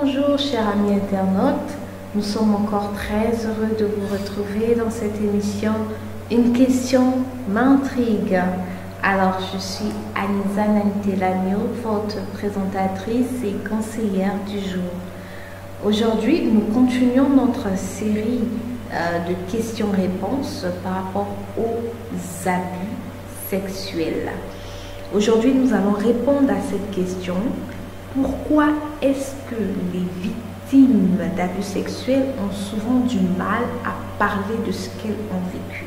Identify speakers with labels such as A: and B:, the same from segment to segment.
A: Bonjour chers amis internautes, nous sommes encore très heureux de vous retrouver dans cette émission. Une question m'intrigue. Alors je suis Anisa Nantelamio, votre présentatrice et conseillère du jour. Aujourd'hui nous continuons notre série de questions-réponses par rapport aux abus sexuels. Aujourd'hui nous allons répondre à cette question. Pourquoi est-ce que les victimes d'abus sexuels ont souvent du mal à parler de ce qu'elles ont vécu?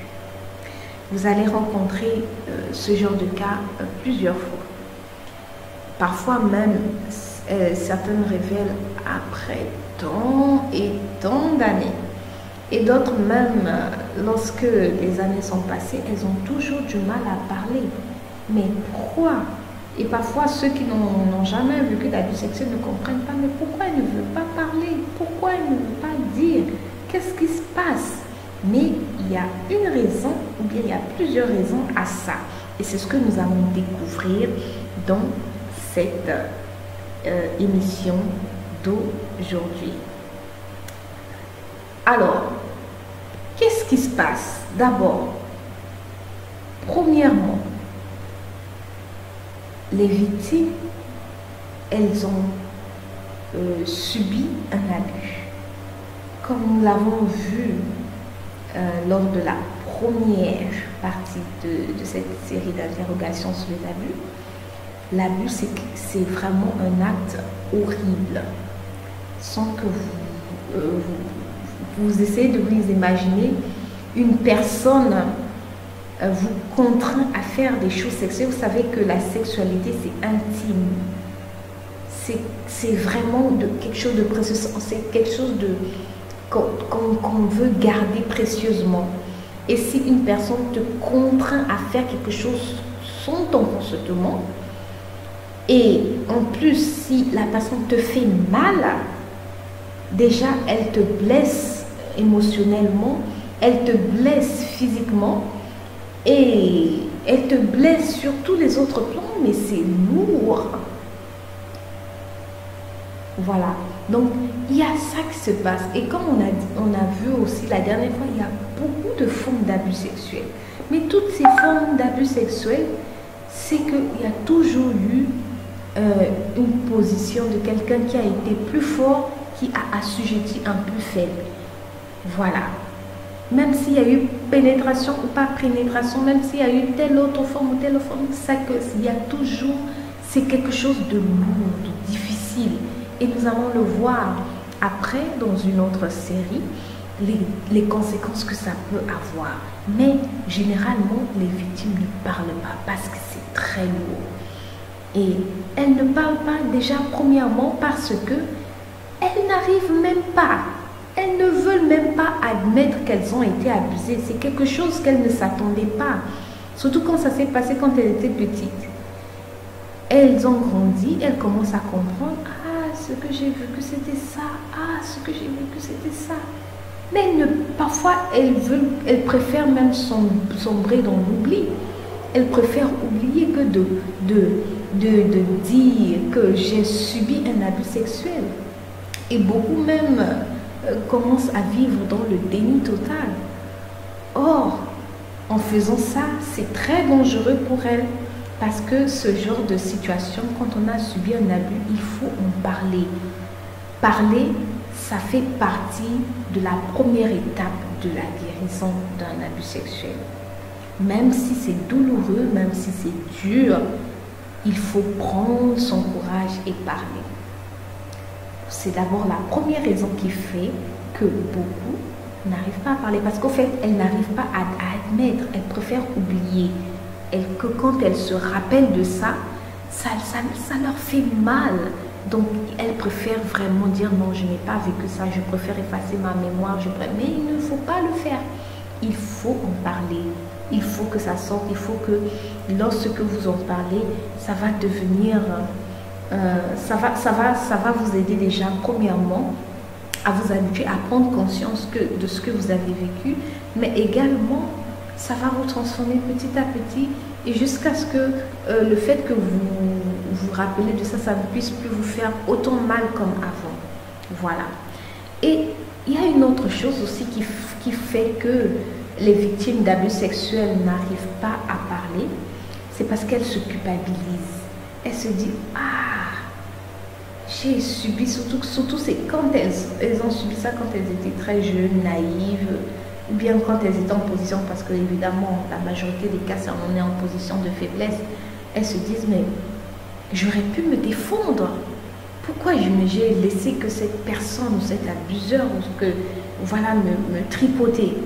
A: Vous allez rencontrer ce genre de cas plusieurs fois. Parfois même, certaines révèlent après tant et tant d'années. Et d'autres même, lorsque les années sont passées, elles ont toujours du mal à parler. Mais pourquoi? Et parfois, ceux qui n'ont jamais vécu d'abus sexuels ne comprennent pas. Mais pourquoi elle ne veut pas parler? Pourquoi elle ne veut pas dire? Qu'est-ce qui se passe? Mais il y a une raison, ou bien il y a plusieurs raisons à ça. Et c'est ce que nous allons découvrir dans cette émission d'aujourd'hui. Alors, qu'est-ce qui se passe? D'abord, premièrement, les victimes, elles ont subi un abus. Comme nous l'avons vu lors de la première partie de cette série d'interrogations sur les abus, l'abus, c'est vraiment un acte horrible. Sans que vous essayez de vous imaginer une personne vous contraint à faire des choses sexuelles. Vous savez que la sexualité, c'est intime. C'est vraiment quelque chose de précieux. C'est quelque chose qu'on veut garder précieusement. Et si une personne te contraint à faire quelque chose sans ton consentement, et en plus, si la personne te fait mal, déjà, elle te blesse émotionnellement, elle te blesse physiquement, et elle te blesse sur tous les autres plans, mais c'est lourd. Voilà. Donc, il y a ça qui se passe. Et comme on a vu aussi la dernière fois, il y a beaucoup de formes d'abus sexuels. Mais toutes ces formes d'abus sexuels, c'est qu'il y a toujours eu une position de quelqu'un qui a été plus fort, qui a assujetti un plus faible. Voilà. Même s'il y a eu pénétration ou pas pénétration, même s'il y a eu telle autre forme ou telle autre forme, il y a toujours, c'est quelque chose de lourd, de difficile. Et nous allons le voir après dans une autre série, les conséquences que ça peut avoir. Mais généralement, les victimes ne parlent pas parce que c'est très lourd. Et elles ne parlent pas déjà premièrement parce que elles n'arrivent même pas. Elles ne veulent même pas admettre qu'elles ont été abusées. C'est quelque chose qu'elles ne s'attendaient pas. Surtout quand ça s'est passé quand elles étaient petites. Elles ont grandi, elles commencent à comprendre. Ah, ce que j'ai vécu c'était ça. Ah, ce que j'ai vécu c'était ça. Mais parfois elles préfèrent même sombrer dans l'oubli. Elles préfèrent oublier que de dire que j'ai subi un abus sexuel. Et beaucoup même commencent à vivre dans le déni total. Or, en faisant ça, c'est très dangereux pour elles parce que ce genre de situation, quand on a subi un abus, il faut en parler. Parler, ça fait partie de la première étape de la guérison d'un abus sexuel. Même si c'est douloureux, même si c'est dur, il faut prendre son courage et parler. C'est d'abord la première raison qui fait que beaucoup n'arrivent pas à parler. Parce qu'au fait, elles n'arrivent pas à admettre, elles préfèrent oublier. Que quand elles se rappellent de ça, ça leur fait mal. Donc, elles préfèrent vraiment dire non, je n'ai pas vécu ça, je préfère effacer ma mémoire. Mais il ne faut pas le faire. Il faut en parler. Il faut que ça sorte. Il faut que lorsque vous en parlez, ça va devenir... ça va vous aider déjà premièrement à vous habituer à prendre conscience de ce que vous avez vécu, mais également ça va vous transformer petit à petit et jusqu'à ce que le fait que vous vous rappelez de ça, ça ne puisse plus vous faire autant mal comme avant. Voilà. Et il y a une autre chose aussi qui fait que les victimes d'abus sexuels n'arrivent pas à parler, c'est parce qu'elles se culpabilisent. Elles se disent, ah, j'ai subi, surtout c'est quand elles ont subi ça quand elles étaient très jeunes, naïves, ou bien quand elles étaient en position, parce que évidemment, la majorité des cas, ça on est en position de faiblesse, elles se disent, mais j'aurais pu me défendre. Pourquoi j'ai laissé que cette personne ou cet abuseur ou que, voilà, me tripoter?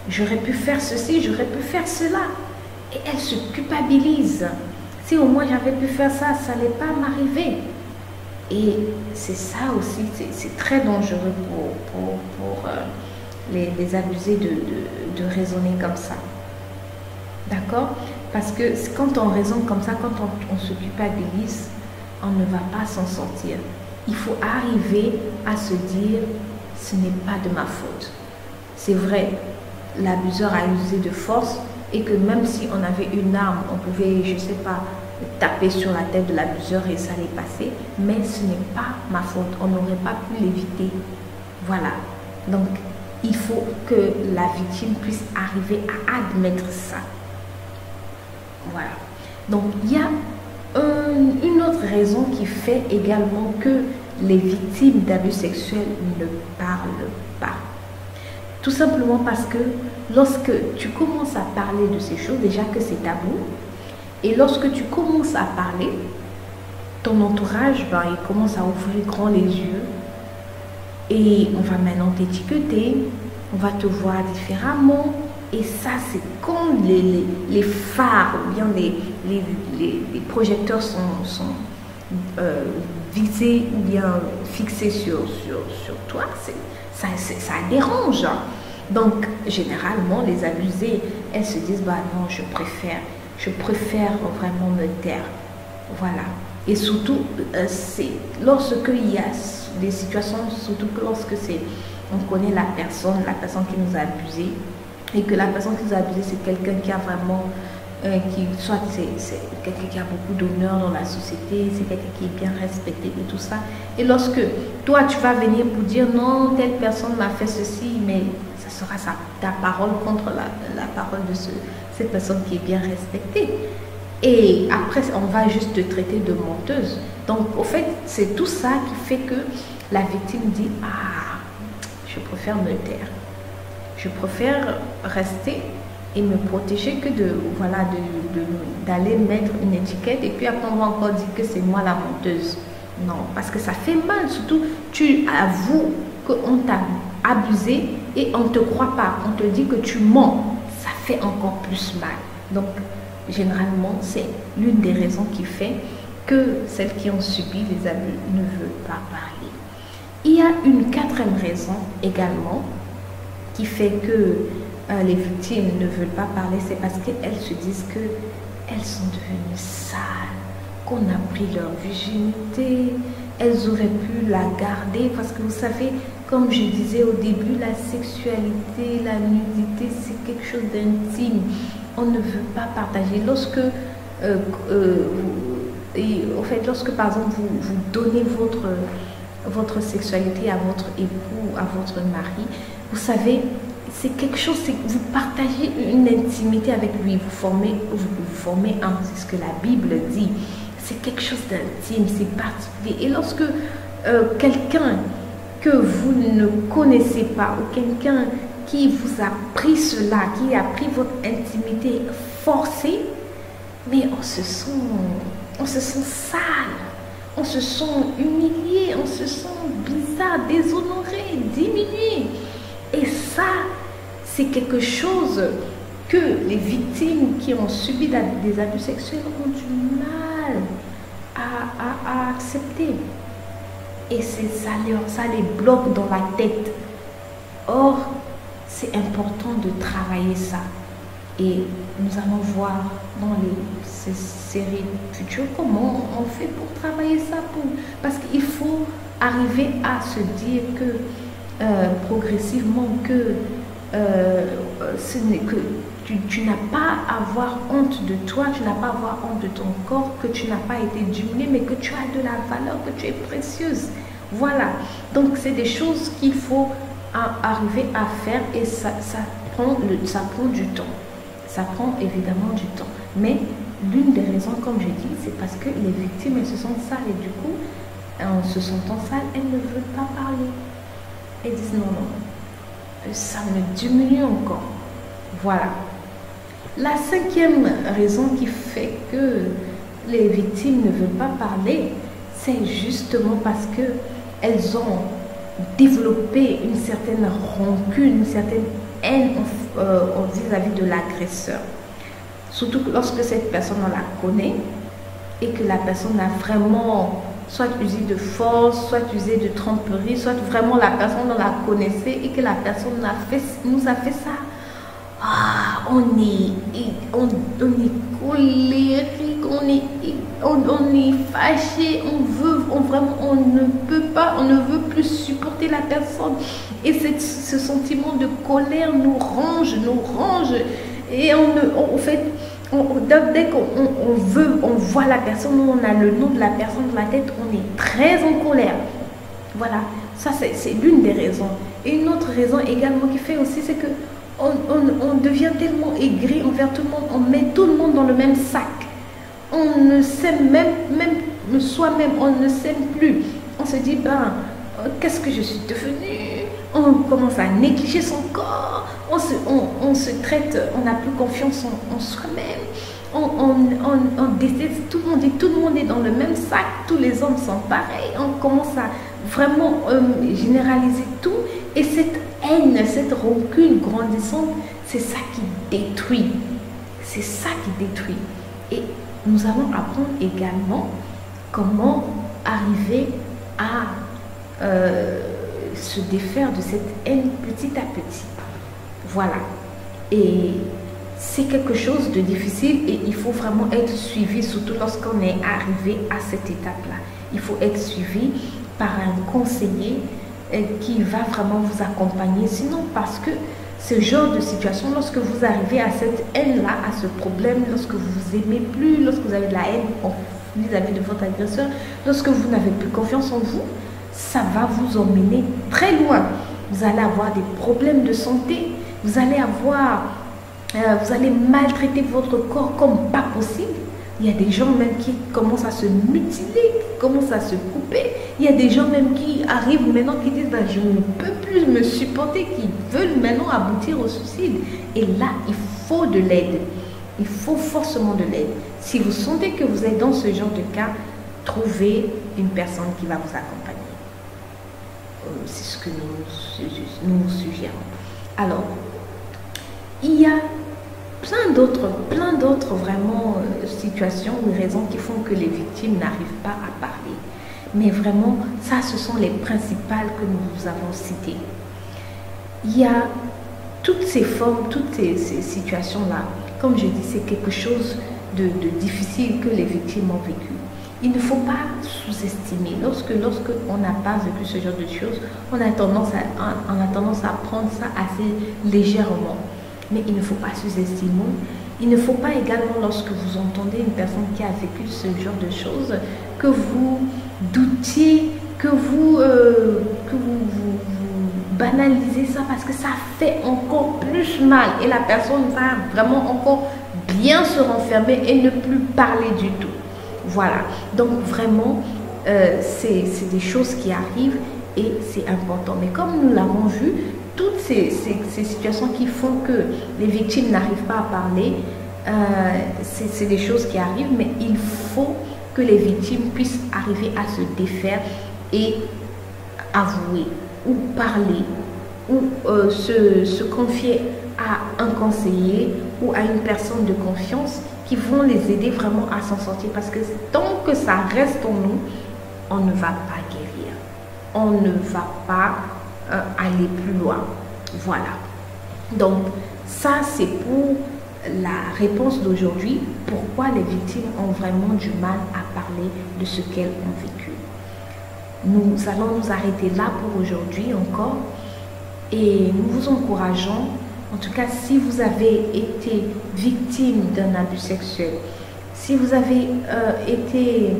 A: J'aurais pu faire ceci, j'aurais pu faire cela. Et elles se culpabilisent. Si au moins j'avais pu faire ça, ça n'allait pas m'arriver. Et c'est ça aussi, c'est très dangereux pour les abusés de raisonner comme ça. D'accord? Parce que quand on raisonne comme ça, quand on se culpabilise, on ne va pas s'en sortir. Il faut arriver à se dire, ce n'est pas de ma faute. C'est vrai, l'abuseur a usé de force et que même si on avait une arme, on pouvait, je ne sais pas, taper sur la tête de l'abuseur et ça allait passer, mais ce n'est pas ma faute. On n'aurait pas pu l'éviter. Voilà. Donc, il faut que la victime puisse arriver à admettre ça. Voilà. Donc, il y a une autre raison qui fait également que les victimes d'abus sexuels ne parlent pas. Tout simplement parce que lorsque tu commences à parler de ces choses, déjà que c'est tabou, et lorsque tu commences à parler, ton entourage, il commence à ouvrir grand les yeux et on va maintenant t'étiqueter, on va te voir différemment. Et ça, c'est quand les phares ou bien les projecteurs sont visés ou bien fixés sur toi, ça dérange. Donc, généralement, les abusés, elles se disent, non, je préfère vraiment me taire. Voilà. Et surtout, c'est lorsque il y a des situations, surtout que lorsque on connaît la personne qui nous a abusé, et que la personne qui nous a abusé, c'est quelqu'un qui a vraiment, soit c'est quelqu'un qui a beaucoup d'honneur dans la société, c'est quelqu'un qui est bien respecté et tout ça. Et lorsque toi, tu vas venir pour dire, non, telle personne m'a fait ceci, mais ça sera ta parole contre la parole de cette personne qui est bien respectée. Et après, on va juste te traiter de menteuse. Donc, au fait, c'est tout ça qui fait que la victime dit, ah, je préfère me taire. Je préfère rester et me protéger que d'aller mettre une étiquette et puis après on va encore dire que c'est moi la menteuse. Non, parce que ça fait mal, surtout tu avoues qu'on t'a abusé et on ne te croit pas, on te dit que tu mens, ça fait encore plus mal. Donc généralement c'est l'une des raisons qui fait que celles qui ont subi les abus ne veulent pas parler. Il y a une quatrième raison également qui fait que les victimes ne veulent pas parler, c'est parce qu'elles se disent qu'elles sont devenues sales, qu'on a pris leur virginité, elles auraient pu la garder, parce que vous savez, comme je disais au début, la sexualité, la nudité, c'est quelque chose d'intime. On ne veut pas partager. Lorsque par exemple vous donnez votre sexualité à votre époux, à votre mari, vous savez, c'est quelque chose, vous partagez une intimité avec lui, vous formez un, c'est ce que la Bible dit, c'est quelque chose d'intime, c'est particulier. Et lorsque quelqu'un que vous ne connaissez pas ou quelqu'un qui vous a pris cela, qui a pris votre intimité forcée, mais on se sent sale, on se sent humilié, on se sent bizarre, déshonoré, diminué. Et ça, c'est quelque chose que les victimes qui ont subi des abus sexuels ont du mal à accepter. Et ça les bloque dans la tête. Or, c'est important de travailler ça. Et nous allons voir dans ces séries futures comment on fait pour travailler ça. Parce qu'il faut arriver à se dire que progressivement que ce n'est que tu n'as pas à avoir honte de toi, tu n'as pas à avoir honte de ton corps, que tu n'as pas été diminué, mais que tu as de la valeur, que tu es précieuse. Voilà. Donc, c'est des choses qu'il faut arriver à faire et ça prend du temps. Ça prend évidemment du temps. Mais l'une des raisons, comme je dis, c'est parce que les victimes, elles se sentent sales et du coup, en se sentant sales, elles ne veulent pas parler. Elles disent non, non, ça me diminue encore. Voilà. La cinquième raison qui fait que les victimes ne veulent pas parler, c'est justement parce que elles ont développé une certaine rancune, une certaine haine vis-à-vis de l'agresseur. Surtout lorsque cette personne, on la connaît et que la personne a vraiment soit usé de force, soit usé de tromperie, soit vraiment la personne, on la connaissait et que la personne nous a fait ça. Ah, on est colérique, on est fâché, on ne peut pas, on ne veut plus supporter la personne. Et ce sentiment de colère nous range. Et dès qu'on voit la personne, on a le nom de la personne dans la tête, on est très en colère. Voilà, ça c'est l'une des raisons. Et une autre raison également qui fait aussi, c'est que on devient tellement aigri envers tout le monde, on met tout le monde dans le même sac. On ne s'aime même soi-même, on ne s'aime plus. On se dit, qu'est-ce que je suis devenue? On commence à négliger son corps, on se traite, on n'a plus confiance en soi-même, on déteste tout le monde et tout le monde est dans le même sac, tous les hommes sont pareils, on commence à vraiment généraliser tout et cette haine, cette rancune grandissante, c'est ça qui détruit. C'est ça qui détruit. Et nous allons apprendre également comment arriver à se défaire de cette haine petit à petit. Voilà. Et c'est quelque chose de difficile et il faut vraiment être suivi, surtout lorsqu'on est arrivé à cette étape-là. Il faut être suivi par un conseiller qui va vraiment vous accompagner. Sinon, parce que ce genre de situation, lorsque vous arrivez à cette haine-là, à ce problème, lorsque vous vous aimez plus, lorsque vous avez de la haine vis-à-vis de votre agresseur, lorsque vous n'avez plus confiance en vous, ça va vous emmener très loin. Vous allez avoir des problèmes de santé, vous allez maltraiter votre corps comme pas possible. Il y a des gens même qui commencent à se mutiler, qui commencent à se couper. Il y a des gens même qui arrivent maintenant qui disent je ne peux plus me supporter, qui veulent maintenant aboutir au suicide. Et là, il faut de l'aide. Il faut forcément de l'aide. Si vous sentez que vous êtes dans ce genre de cas, trouvez une personne qui va vous accompagner. C'est ce que nous suggérons. Alors, il y a plein d'autres vraiment situations ou raisons qui font que les victimes n'arrivent pas à parler. Mais vraiment, ça, ce sont les principales que nous avons citées. Il y a toutes ces formes, toutes ces situations-là. Comme je dis, c'est quelque chose de difficile que les victimes ont vécu. Il ne faut pas sous-estimer. Lorsqu'on n'a pas vécu ce genre de choses, on a tendance à prendre ça assez légèrement. Mais il ne faut pas sous-estimer. Il ne faut pas également, lorsque vous entendez une personne qui a vécu ce genre de choses, que vous doutiez, que vous banalisez ça parce que ça fait encore plus mal. Et la personne va vraiment encore bien se renfermer et ne plus parler du tout. Voilà. Donc vraiment, c'est des choses qui arrivent et c'est important. Mais comme nous l'avons vu, toutes ces situations qui font que les victimes n'arrivent pas à parler, c'est des choses qui arrivent, mais il faut que les victimes puissent arriver à se défaire et avouer ou parler ou se confier à un conseiller ou à une personne de confiance qui vont les aider vraiment à s'en sortir. Parce que tant que ça reste en nous, on ne va pas guérir. On ne va pas aller plus loin. Voilà. Donc, ça, c'est pour la réponse d'aujourd'hui. Pourquoi les victimes ont vraiment du mal à parler de ce qu'elles ont vécu. Nous allons nous arrêter là pour aujourd'hui encore. Et nous vous encourageons, en tout cas, si vous avez été victime d'un abus sexuel, si vous avez été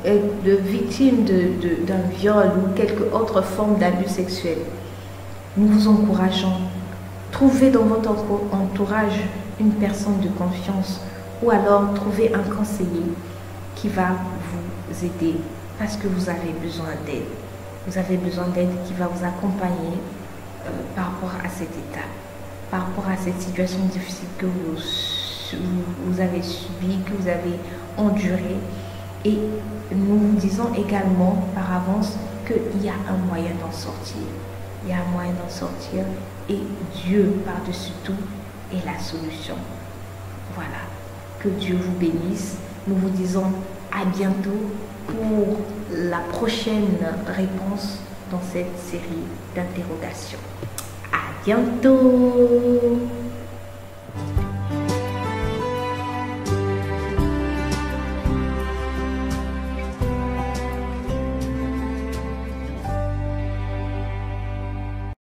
A: de victime d'un viol ou quelque autre forme d'abus sexuel, nous vous encourageons. Trouvez dans votre entourage une personne de confiance ou alors trouvez un conseiller qui va vous aider parce que vous avez besoin d'aide. Vous avez besoin d'aide qui va vous accompagner par rapport à cette étape, par rapport à cette situation difficile que vous avez subie, que vous avez endurée. Et nous vous disons également par avance qu'il y a un moyen d'en sortir. Il y a un moyen d'en sortir et Dieu par-dessus tout est la solution. Voilà, que Dieu vous bénisse. Nous vous disons à bientôt pour la prochaine réponse dans cette série d'interrogations. À bientôt!